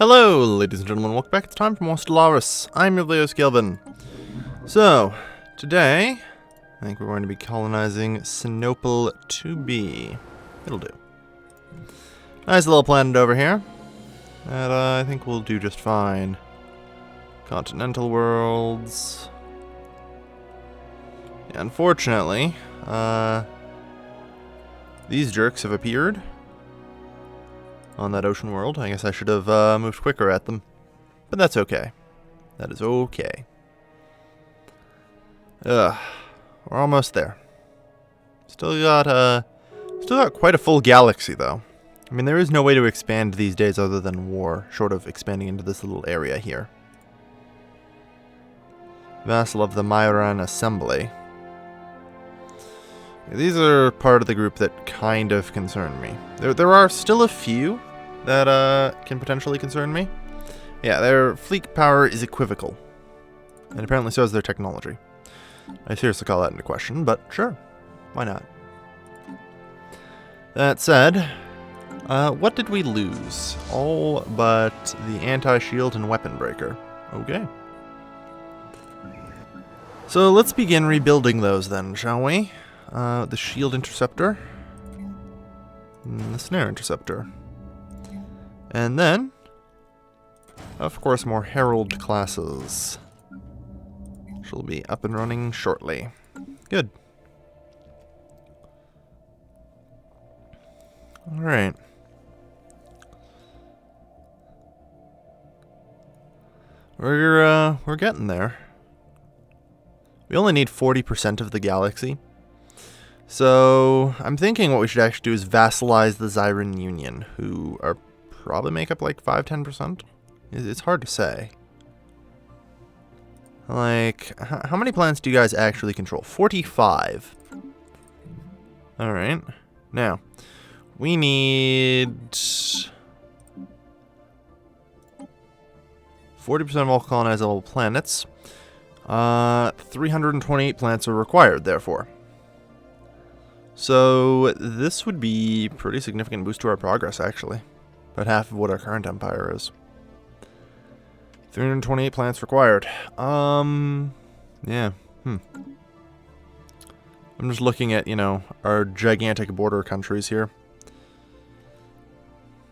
Hello, ladies and gentlemen, welcome back. It's time for more Stellaris. I'm your Leos Kelvin. So, today, I think we're going to be colonizing Sinople 2B. It'll do. Nice little planet over here. That I think we'll do just fine. Continental worlds. Yeah, unfortunately, these jerks have appeared on that ocean world. I guess I should have moved quicker at them. But that's okay. That is okay. We're almost there. Still got quite a full galaxy, though. I mean, there is no way to expand these days other than war, short of expanding into this little area here. Vassal of the Myran Assembly. These are part of the group that kind of concern me. There are still a few that can potentially concern me. Yeah, their fleet power is equivocal. And apparently so is their technology. I seriously call that into question, but sure. Why not? That said, what did we lose? All but the anti-shield and weapon breaker. Okay. So let's begin rebuilding those then, shall we? The shield interceptor. And the snare interceptor. And then, of course, more herald classes. She'll be up and running shortly. Good. Alright. We're getting there. We only need 40% of the galaxy. So, I'm thinking what we should actually do is vassalize the Zyran Union, who are probably make up like 5-10%. It's hard to say. Like, how many planets do you guys actually control? 45. Alright. Now, we need 40% of all colonizable planets. 328 planets are required, therefore. So, this would be a pretty significant boost to our progress, actually. About half of what our current empire is. 328 planets required. Yeah. I'm just looking at, our gigantic border countries here.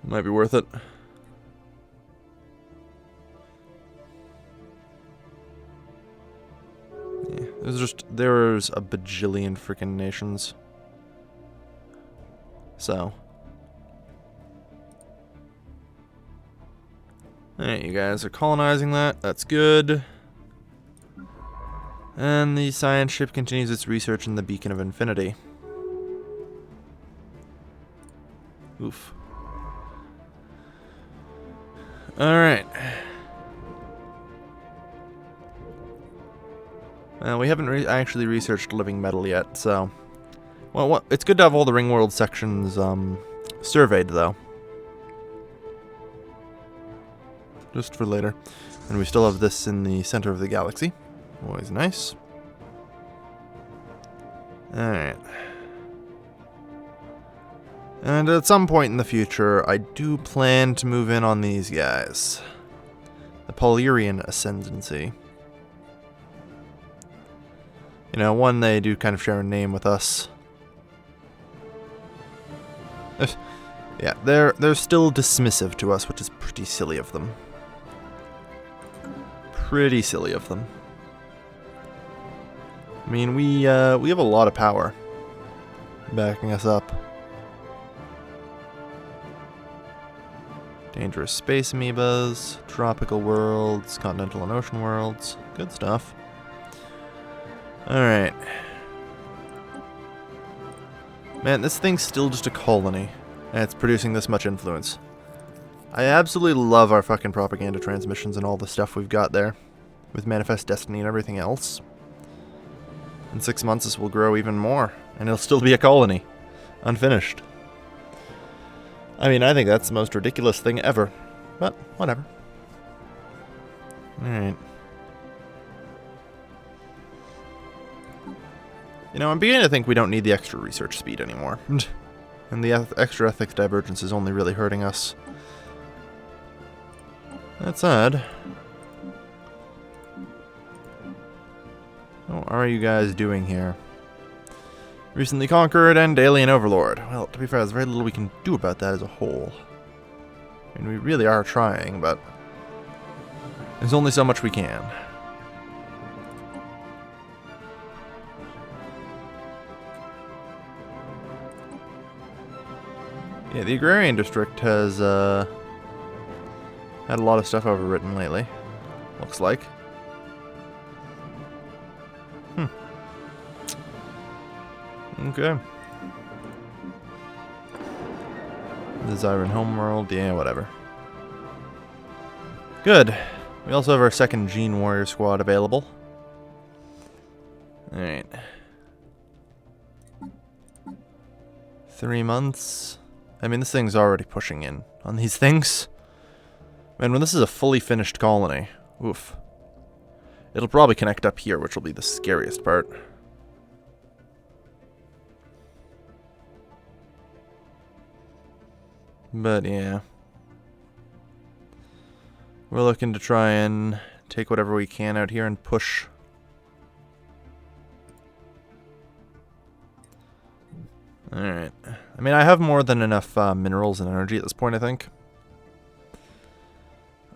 Might be worth it. Yeah, there's a bajillion freaking nations. So. Alright, you guys are colonizing that. That's good. And the science ship continues its research in the Beacon of Infinity. Oof. Alright. We haven't actually researched living metal yet, so... Well, it's good to have all the ring world sections surveyed, though. Just for later. And we still have this in the center of the galaxy. Always nice. Alright. And at some point in the future, I do plan to move in on these guys. The Polyrrhian Ascendancy. One, they do kind of share a name with us. Yeah, they're still dismissive to us, which is pretty silly of them. Pretty silly of them. I mean, we have a lot of power backing us up. Dangerous space amoebas, tropical worlds, continental and ocean worlds. Good stuff. Alright. Man, this thing's still just a colony, and it's producing this much influence. I absolutely love our fucking propaganda transmissions and all the stuff we've got there, with Manifest Destiny and everything else. In 6 months this will grow even more, and it'll still be a colony. Unfinished. I mean, I think that's the most ridiculous thing ever, but whatever. Alright. I'm beginning to think we don't need the extra research speed anymore. And the extra ethics divergence is only really hurting us. That said, what are you guys doing here? Recently conquered and alien overlord. Well, to be fair, there's very little we can do about that as a whole. I mean, we really are trying, but there's only so much we can. Yeah, the agrarian district has had a lot of stuff overwritten lately. Looks like. Okay. The Zyran homeworld, yeah, whatever. Good. We also have our second Gene Warrior squad available. Alright. 3 months. I mean, this thing's already pushing in on these things. Man, when this is a fully finished colony, oof. It'll probably connect up here, which will be the scariest part. But yeah. We're looking to try and take whatever we can out here and push. Alright. I mean, I have more than enough minerals and energy at this point, I think.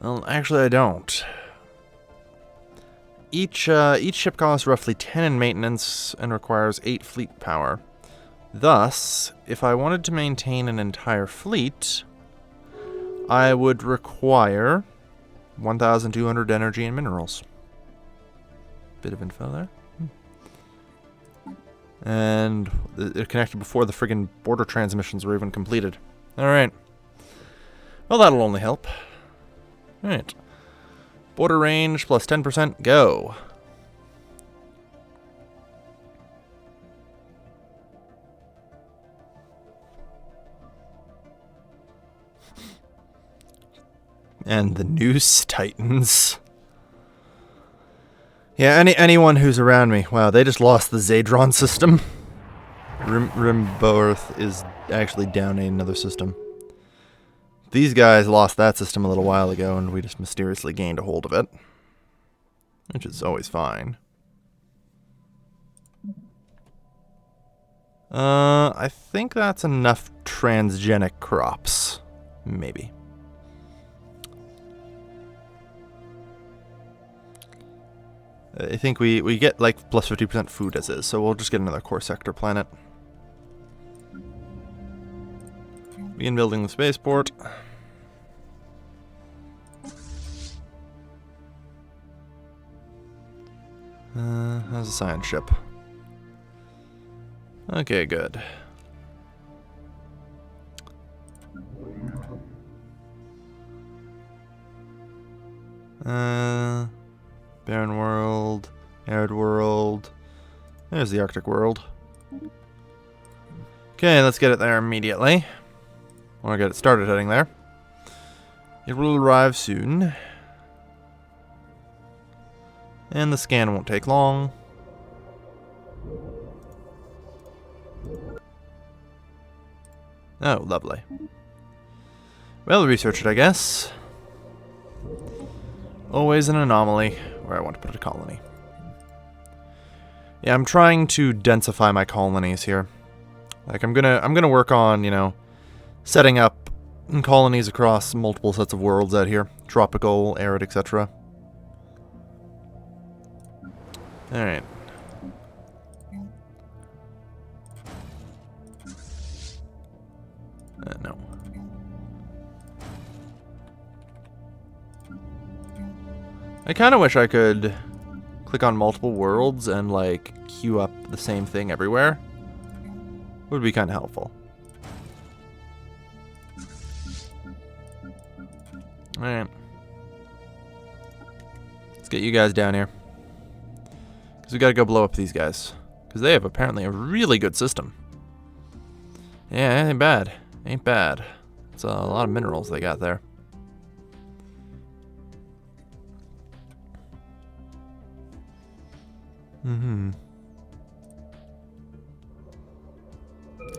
Well, actually I don't. Each ship costs roughly 10 in maintenance and requires 8 fleet power. Thus, if I wanted to maintain an entire fleet, I would require 1,200 energy and minerals. Bit of info there. And it connected before the friggin' border transmissions were even completed. Alright. Well, that'll only help. Alright. Border range plus 10%, go. And the Noose Titans. Yeah, anyone who's around me. Wow, they just lost the Zadron system. Rimborth is actually down another system. These guys lost that system a little while ago, and we just mysteriously gained a hold of it. Which is always fine. I think that's enough transgenic crops. Maybe. I think we get like plus 50% food as is, so we'll just get another core sector planet. Begin building the spaceport. How's the science ship? Okay, good. Barren world, arid world. There's the Arctic world. Okay, let's get it there immediately. Or get it started heading there. It will arrive soon. And the scan won't take long. Oh, lovely. Well, research it, I guess. Always an anomaly where I want to put a colony. Yeah, I'm trying to densify my colonies here. Like, I'm gonna work on, you know, setting up colonies across multiple sets of worlds out here. Tropical, arid, etc. Alright. No. I kind of wish I could click on multiple worlds and, like, queue up the same thing everywhere. Would be kind of helpful. Alright. Let's get you guys down here. Because we gotta go blow up these guys. Because they have apparently a really good system. Yeah, ain't bad. Ain't bad. It's a lot of minerals they got there.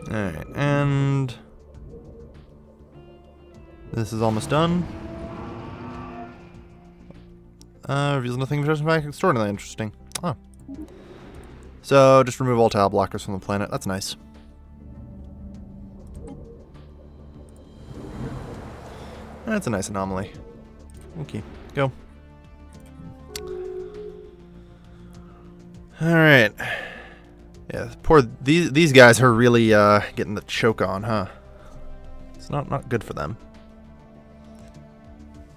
Alright, and this is almost done. Reveals nothing extraordinarily interesting. Oh. So, just remove all tile blockers from the planet. That's nice. That's a nice anomaly. Okay, go. Alright. Yeah, these guys are really getting the choke on, huh? It's not good for them.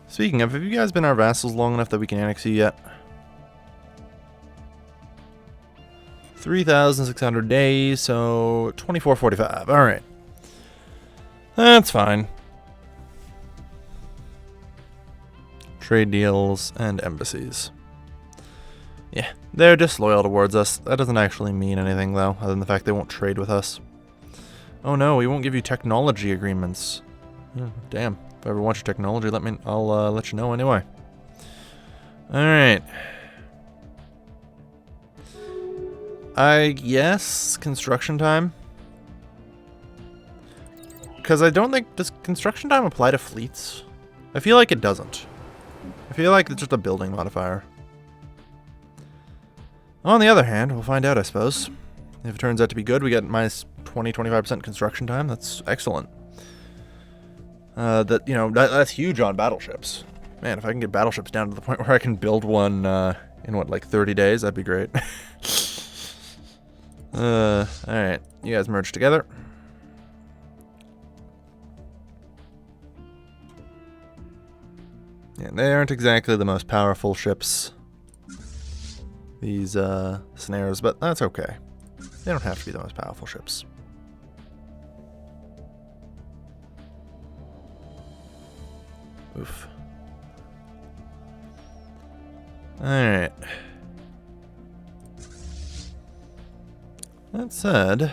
Speaking of, have you guys been our vassals long enough that we can annex you yet? 3,600 days, so 2445. Alright. That's fine. Trade deals and embassies. Yeah, they're disloyal towards us. That doesn't actually mean anything, though, other than the fact they won't trade with us. Oh no, we won't give you technology agreements. Oh, damn. If I ever want your technology, I'll let you know anyway. Alright. I guess construction time. Because I don't think... Does construction time apply to fleets? I feel like it doesn't. I feel like it's just a building modifier. On the other hand, we'll find out, I suppose. If it turns out to be good, we get minus 20-25% construction time. That's excellent. That's huge on battleships. Man, if I can get battleships down to the point where I can build one in, what, like 30 days, that'd be great. Alright. You guys merge together. Yeah, they aren't exactly the most powerful ships, these snares, but that's okay. They don't have to be the most powerful ships. Oof. Alright. That said...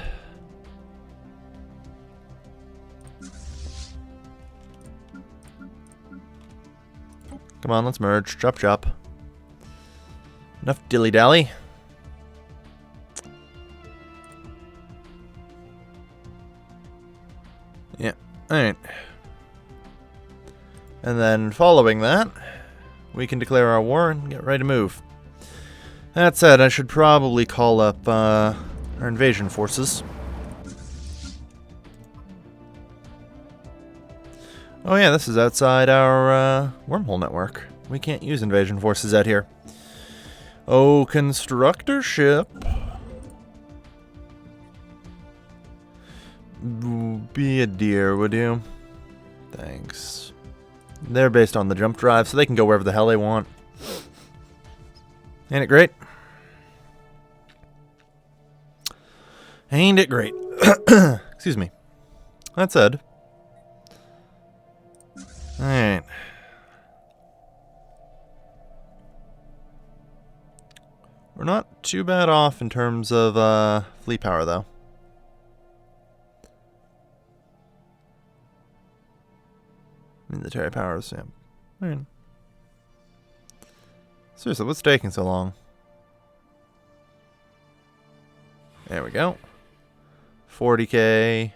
Come on, let's merge. Chop chop. Enough dilly-dally. Yeah, alright. And then following that, we can declare our war and get ready to move. That said, I should probably call up our invasion forces. Oh yeah, this is outside our wormhole network. We can't use invasion forces out here. Oh, constructor ship. Be a dear, would you? Thanks. They're based on the jump drive, so they can go wherever the hell they want. Ain't it great? Ain't it great? Excuse me. That said... Alright. We're not too bad off in terms of fleet power, though. Military powers, yeah. Alright. Seriously, what's taking so long? There we go. 40k.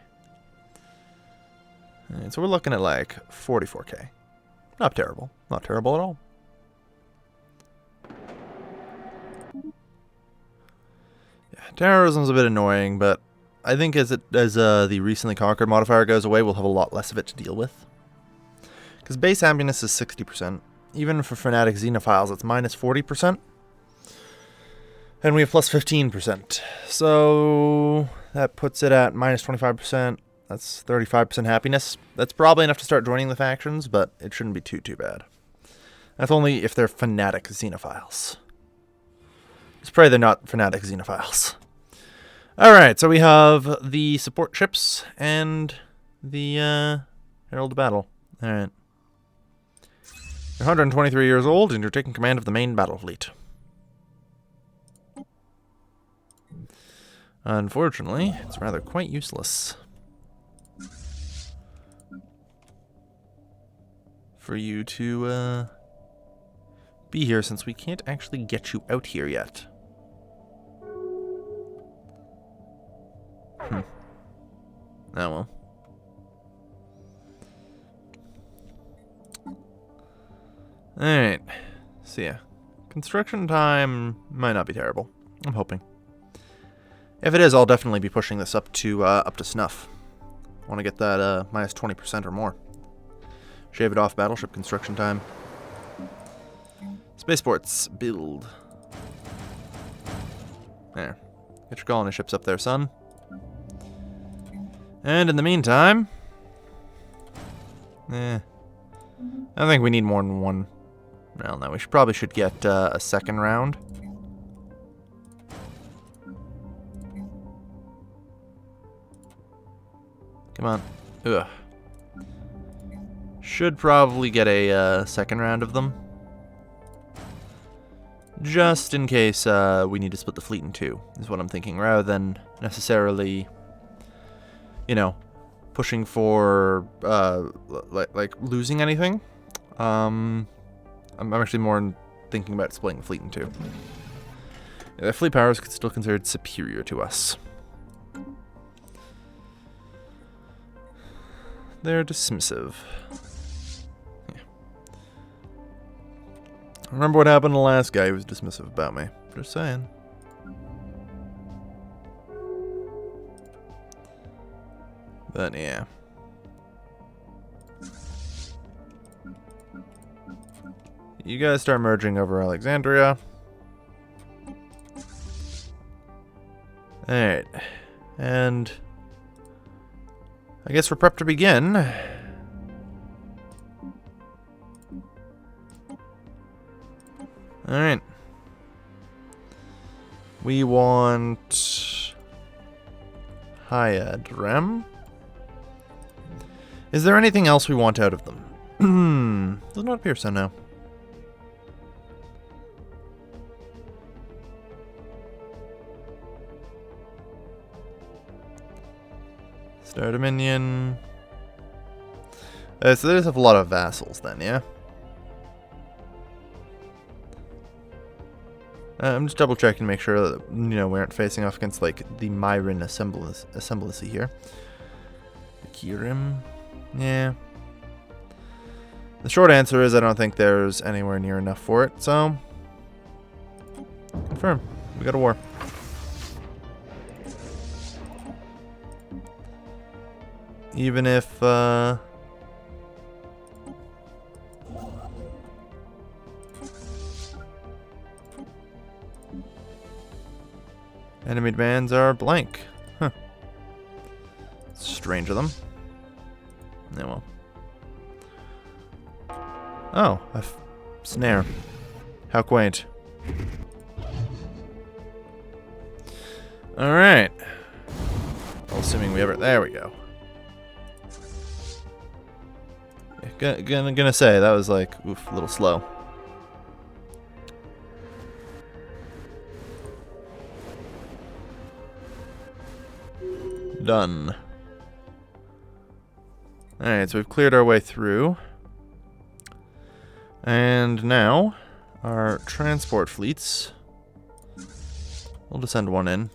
Alright, so we're looking at like 44k. Not terrible. Not terrible at all. Yeah, terrorism's a bit annoying, but I think as the recently conquered modifier goes away, we'll have a lot less of it to deal with. Because base happiness is 60%. Even for fanatic xenophiles, it's minus 40%. And we have plus 15%. So that puts it at minus 25%. That's 35% happiness. That's probably enough to start joining the factions, but it shouldn't be too bad. That's only if they're fanatic xenophiles. Just pray they're not fanatic xenophiles. Alright, so we have the support ships and the Herald of Battle. Alright. You're 123 years old, and you're taking command of the main battle fleet. Unfortunately, it's rather quite useless for you to be here, since we can't actually get you out here yet. Oh well. Alright. See ya. construction time might not be terrible. I'm hoping. If it is, I'll definitely be pushing this up to snuff. I want to get that minus 20% or more. Shave it off battleship construction time. Spaceports, build. There. Get your colony ships up there, son. And in the meantime... I think we need more than one. Well, no, we probably should get a second round. Come on. Ugh. Should probably get a second round of them. Just in case we need to split the fleet in two, is what I'm thinking. Rather than necessarily, you know, pushing for, like losing anything. I'm actually more thinking about splitting the fleet in two. Yeah, their fleet power is still considered superior to us. They're dismissive. Yeah. Remember what happened to the last guy who was dismissive about me. Just saying. But yeah. You guys start merging over Alexandria. Alright. And I guess we're prepped to begin. Alright. We want Hyadrem. Is there anything else we want out of them? Does not appear so now. Star Dominion. So they just have a lot of vassals then, yeah? I'm just double checking to make sure that, you know, we aren't facing off against, like, the Myron assemblacy here. Kirim. Yeah. The short answer is I don't think there's anywhere near enough for it, so... Confirm. We got a war. Even if, enemy demands are blank. Huh. Strange of them. Yeah, well. Oh, a snare. How quaint. Alright. Well, assuming we ever... There we go. Gonna say, that was like, oof, a little slow. Done. Alright, so we've cleared our way through. And now, our transport fleets. We'll just send one in.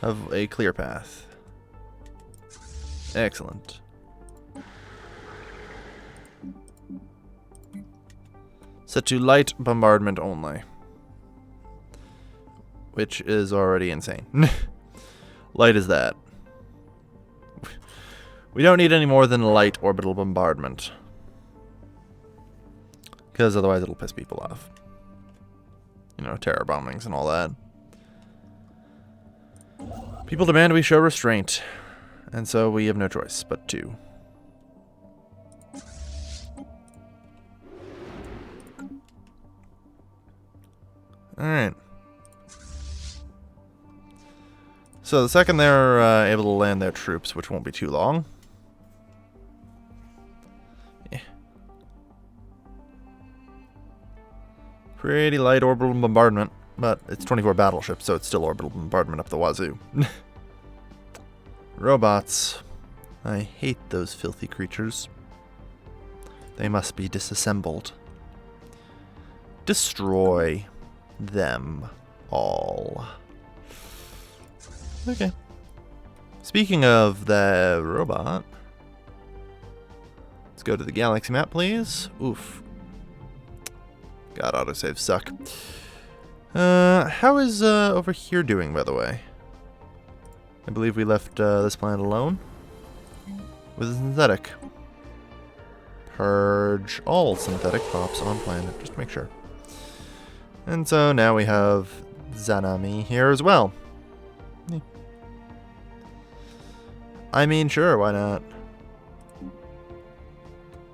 Have a clear path. Excellent. Set to light bombardment only. Which is already insane. Light is that. We don't need any more than light orbital bombardment. Because otherwise it'll piss people off. You know, terror bombings and all that. People demand we show restraint. And so we have no choice but to. Alright. So the second they're able to land their troops, which won't be too long. Yeah. Pretty light orbital bombardment, but it's 24 battleships, so it's still orbital bombardment up the wazoo. Robots. I hate those filthy creatures. They must be disassembled. Destroy them all. Okay. Speaking of the robot, let's go to the galaxy map, please. Oof. God, autosaves suck. How is over here doing, by the way? I believe we left this planet alone with a synthetic. Purge all synthetic props on planet, just to make sure. And so now we have Zanami here as well. Yeah. I mean, sure, why not?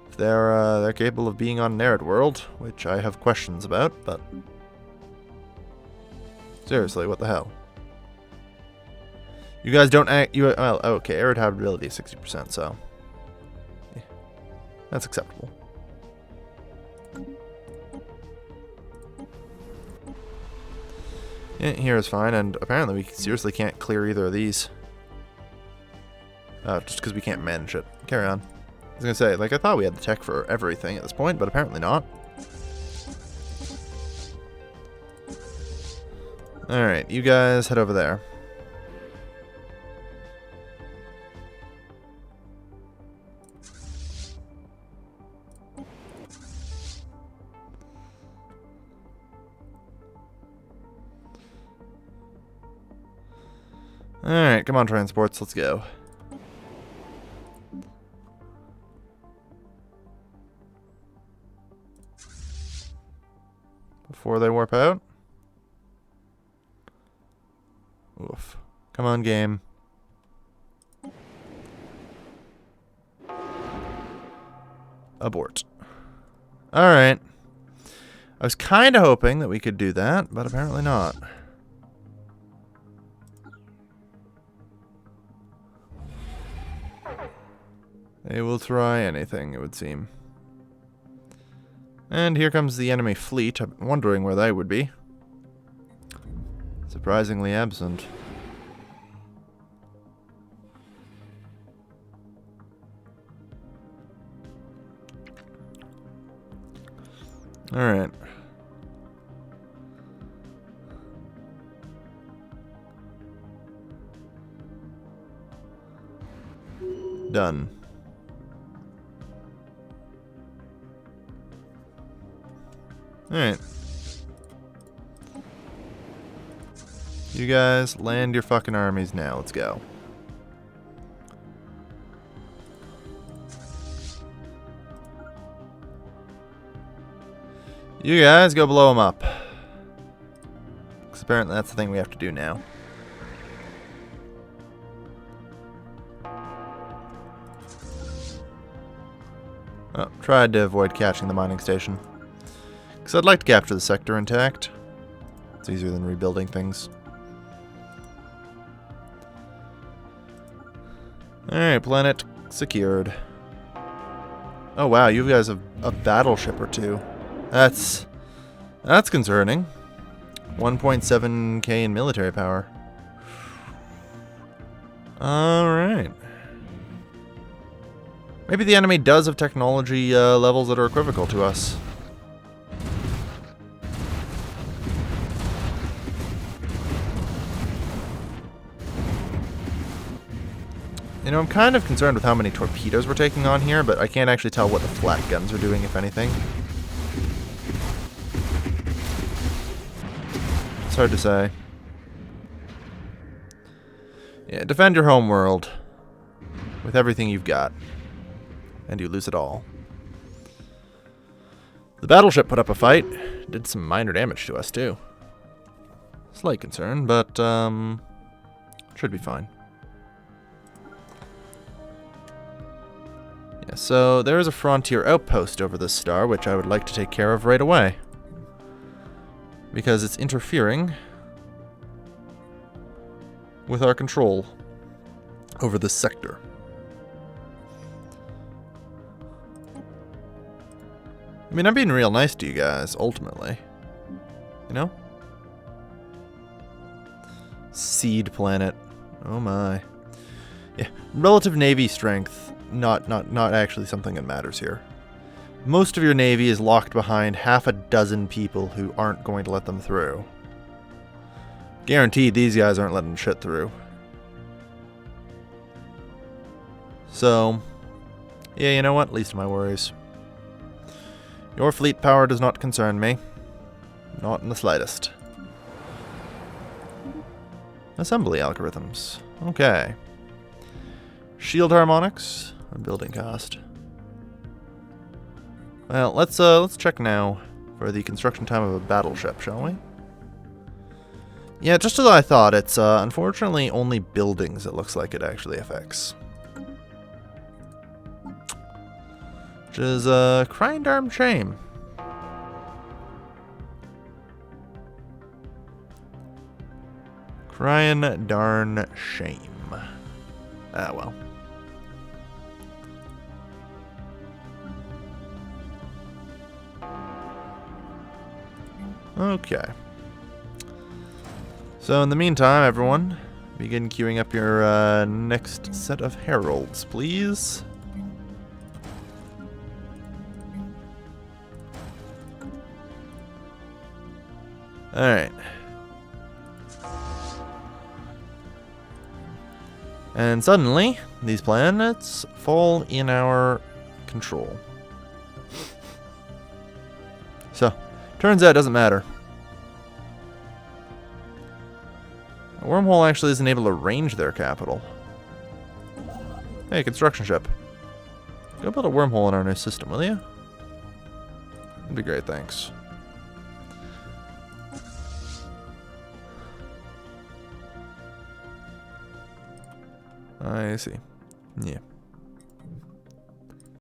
If they're capable of being on an arid world, which I have questions about, but seriously, what the hell? You guys don't act. Well, okay, arid habitability is 60%, so yeah, that's acceptable. Yeah, here is fine, and apparently we seriously can't clear either of these. Just because we can't manage it. Carry on. I was gonna say, like, I thought we had the tech for everything at this point, but apparently not. Alright, you guys head over there. Alright, come on, transports, let's go. Before they warp out. Oof. Come on, game. Abort. Alright. I was kind of hoping that we could do that, but apparently not. They will try anything, it would seem. And here comes the enemy fleet. I'm wondering where they would be. Surprisingly absent. Alright. Done. Alright. You guys, land your fucking armies now. Let's go. You guys, go blow them up. Because apparently that's the thing we have to do now. Oh, tried to avoid catching the mining station. Because I'd like to capture the sector intact. It's easier than rebuilding things. Alright, planet secured. Oh wow, you guys have a battleship or two. That's concerning. 1.7k in military power. Alright. Maybe the enemy does have technology levels that are equivocal to us. You know, I'm kind of concerned with how many torpedoes we're taking on here, but I can't actually tell what the flat guns are doing, if anything. It's hard to say. Yeah, defend your home world with everything you've got, and you lose it all. The battleship put up a fight. Did some minor damage to us, too. Slight concern, but, should be fine. Yeah, so there is a frontier outpost over this star, which I would like to take care of right away. Because it's interfering with our control over this sector. I mean, I'm being real nice to you guys, ultimately. You know? Seed planet. Oh my. Yeah, relative navy strength. Not actually something that matters here. Most of your navy is locked behind half a dozen people who aren't going to let them through. Guaranteed these guys aren't letting shit through. So, yeah, you know what? Least of my worries. Your fleet power does not concern me. Not in the slightest. Assembly algorithms. Okay. Shield harmonics. Building cost. Well, let's check now for the construction time of a battleship, shall we? Yeah, just as I thought, it's unfortunately only buildings it looks like it actually affects. Which is a crying darn shame. Crying darn shame. Ah, well. Okay. So in the meantime, everyone, begin queuing up your next set of heralds, please. Alright. And suddenly, these planets fall in our control. So, turns out it doesn't matter. Wormhole actually isn't able to range their capital. Hey, construction ship. Go build a wormhole in our new system, will you? That'd be great, thanks. I see. Yeah.